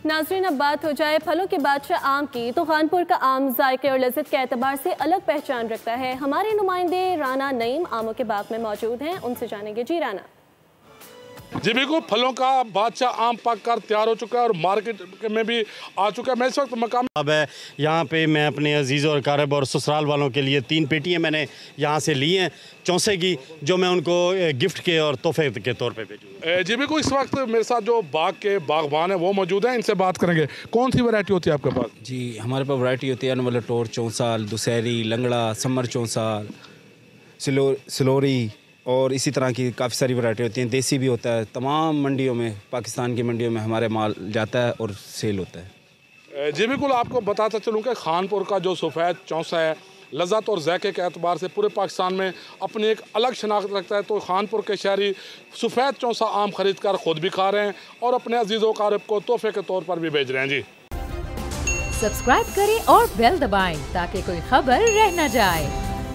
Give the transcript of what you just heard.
नाज़रीन, अब बात हो जाए फलों के बादशाह आम की, तो खानपुर का आम जायके और लज़्ज़त के एतबार से अलग पहचान रखता है। हमारे नुमाइंदे राना नईम आमों के बाग में मौजूद हैं, उनसे जानेंगे। जी राना। जी बिल्कुल, फलों का बादशाह आम पक कर तैयार हो चुका है और मार्केट में भी आ चुका है। मैं इस वक्त मकाम अब है यहाँ पे मैं अपने अजीज़ और कारब और ससुराल वालों के लिए 3 पेटियाँ मैंने यहाँ से ली हैं चौसे की, जो मैं उनको गिफ्ट के और तोहफे के तौर पे भेजूँगा। जी बिल्कुल, इस वक्त मेरे साथ जो बाग के बागबान हैं वो मौजूद हैं, इनसे बात करेंगे। कौन सी वैरायटी होती है आपके पास? जी, हमारे पास वैरायटी होती है अनवल टोर, चौंसाल, दुसहरी, लंगड़ा, समर चौंसाल, सिलोरी और इसी तरह की काफ़ी सारी वैरायटी होती हैं। देसी भी होता है। तमाम मंडियों में, पाकिस्तान की मंडियों में हमारे माल जाता है और सेल होता है। जी बिल्कुल, आपको बताता चलूँ कि खानपुर का जो सफ़ेद चौंसा है लज़्ज़त और ज़ायके के एतबार से पूरे पाकिस्तान में अपनी एक अलग शनाख्त रखता है। तो खानपुर के शहरी सफ़ेद चौंसा आम ख़रीद कर ख़ुद भी खा रहे हैं और अपने अजीज़ों कारब को तोहफे के तौर पर भी भेज रहे हैं। जी सब्सक्राइब करें और बेल दबाएं ताकि कोई खबर रह न जाए।